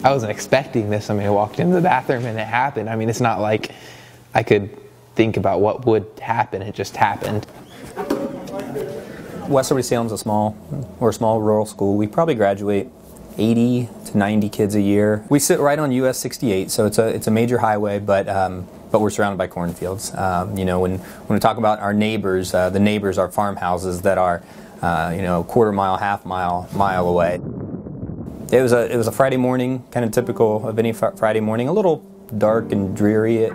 I wasn't expecting this. I mean, I walked into the bathroom and it happened. I mean, it's not like I could think about what would happen. It just happened. West Liberty Salem's a small rural school. We probably graduate 80 to 90 kids a year. We sit right on US 68, so it's a major highway, but we're surrounded by cornfields. You know, when we talk about our neighbors, the neighbors are farmhouses that are you know, a quarter mile, half mile away. It was a Friday morning, kind of typical of any Friday morning, a little dark and dreary.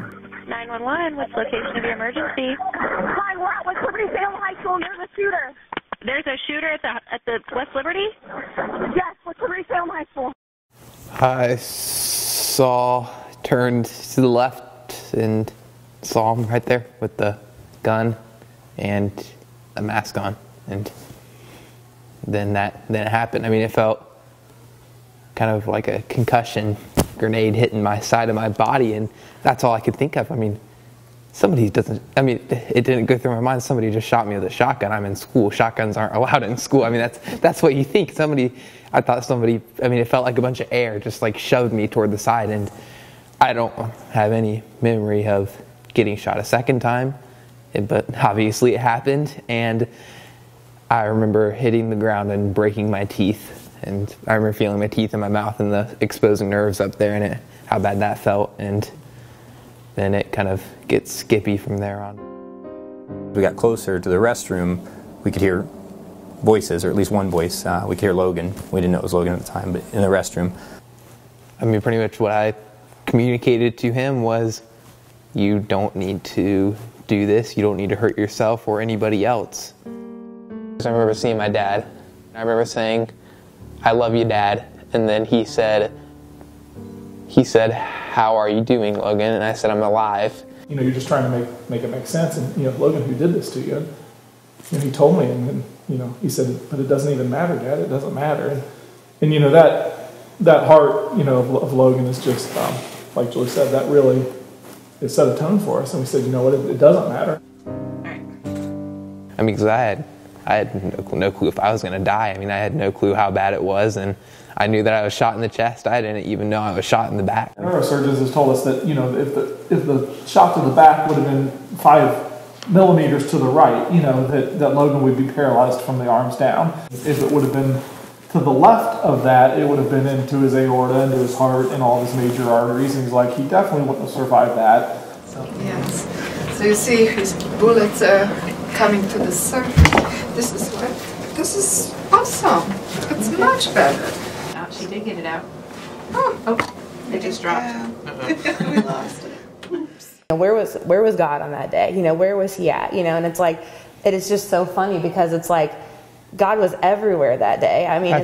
911, what's the location of your emergency? Hi, we're at West Liberty Salem High School. There's a shooter. There's a shooter at the West Liberty? Yes, West Liberty Salem High School. I turned to the left and saw him right there with the gun and a mask on, and then it happened. I mean, it felt kind of like a concussion grenade hitting my side of my body, and that's all I could think of. I mean, it didn't go through my mind, somebody just shot me with a shotgun. I'm in school. Shotguns aren't allowed in school. I mean, that's what you think. I mean, it felt like a bunch of air just like shoved me toward the side, and I don't have any memory of getting shot a second time, but obviously it happened, and I remember hitting the ground and breaking my teeth. And I remember feeling my teeth in my mouth and the exposing nerves up there, and how bad that felt. And then it kind of gets skippy from there on. We got closer to the restroom, we could hear voices, or at least one voice. We could hear Logan. We didn't know it was Logan at the time, but in the restroom. I mean, pretty much what I communicated to him was, you don't need to do this. You don't need to hurt yourself or anybody else. I remember seeing my dad. I remember saying, "I love you, Dad." And then he said, "How are you doing, Logan?" And I said, "I'm alive." You know, you're just trying to make it make sense. And, you know, Logan, who did this to you, you know, he told me, and then, you know, he said, "But it doesn't even matter, Dad. It doesn't matter." And you know, that heart, you know, of Logan is just, like Julie said, that really, it set a tone for us. And we said, you know what, it doesn't matter. I mean, because I had no clue if I was going to die. I mean, I had no clue how bad it was, and I knew that I was shot in the chest. I didn't even know I was shot in the back. Neurosurgeons has told us that, you know, if the shot to the back would have been 5 millimeters to the right, you know, that Logan would be paralyzed from the arms down. If it would have been to the left of that, it would have been into his aorta, into his heart, and all of his major arteries. And he's like, he definitely wouldn't have survived that. So. Yes. So you see his bullets are coming to the surface. This is awesome. It's much better. Oh, she did get it out. Oh, It just dropped. Yeah. We lost it. Oops. Where was God on that day? You know, where was he at? You know, and it's like, it is just so funny because it's like, God was everywhere that day. I mean, I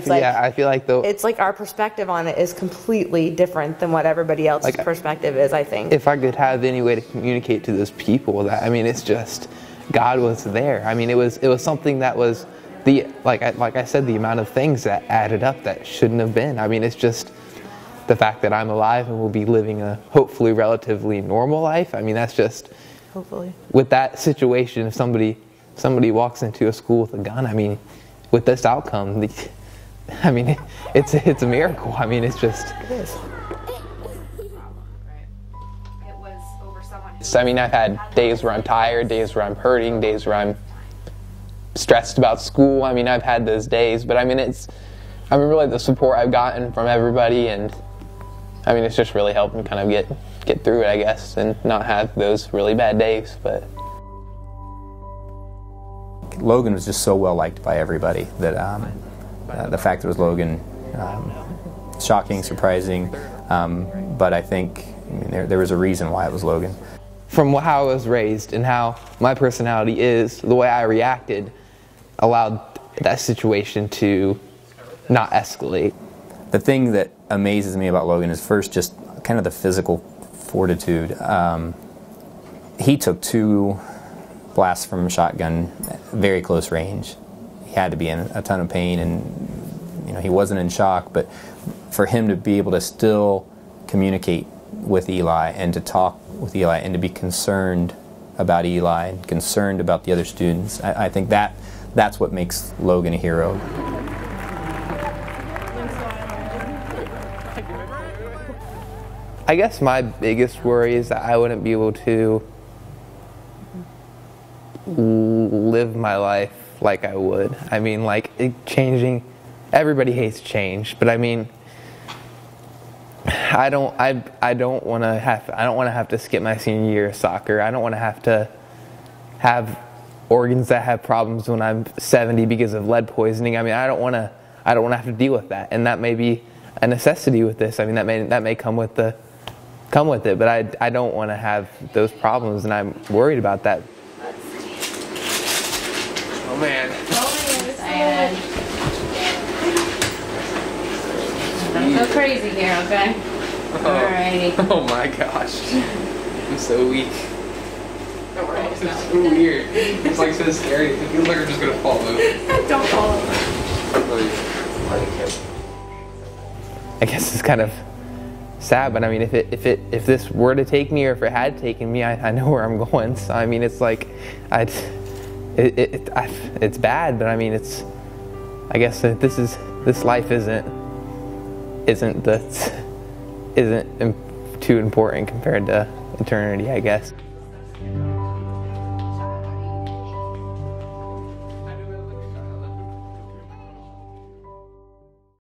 feel like it's like our perspective on it is completely different than what everybody else's perspective is, I think. If I could have any way to communicate to those people that, I mean, it's just, God was there. I mean, it was something that was like I said, the amount of things that added up that shouldn't have been. I mean, it's just the fact that I'm alive and will be living a hopefully relatively normal life. I mean, that's just, hopefully, with that situation, if somebody walks into a school with a gun, I mean, with this outcome, I mean, it's a miracle. I mean, it's just, it is. I mean, I've had days where I'm tired, days where I'm hurting, days where I'm stressed about school. I mean, I've had those days, but I mean, I mean, really the support I've gotten from everybody, and I mean, it's just really helped me kind of get through it, I guess, and not have those really bad days. But Logan was just so well liked by everybody that the fact that it was Logan, shocking, surprising, but I think, I mean, there was a reason why it was Logan. From how I was raised and how my personality is, the way I reacted allowed that situation to not escalate. The thing that amazes me about Logan is first just kind of the physical fortitude. He took 2 blasts from a shotgun at very close range. He had to be in a ton of pain, and you know, he wasn't in shock, but for him to be able to still communicate with Eli and to talk with Eli and to be concerned about Eli and concerned about the other students, I think that's what makes Logan a hero. I guess my biggest worry is that I wouldn't be able to live my life like I would. I mean, like, changing, everybody hates change, but I mean, I don't want to have to skip my senior year of soccer. I don't want to have organs that have problems when I'm 70 because of lead poisoning. I mean, I don't want to have to deal with that, and that may be a necessity with this. I mean, that may come with it, but I don't want to have those problems, and I'm worried about that. Oh man. Don't go crazy here, okay? Alrighty. Oh my gosh. I'm so weak. Don't worry. This is so weird. It's like so scary. It feels like I'm just gonna fall over. Don't fall over. I guess it's kind of sad, but I mean, if this were to take me, or if it had taken me, I know where I'm going. So I mean, it's like, it's bad, but I mean, I guess that this life isn't too important compared to eternity, I guess.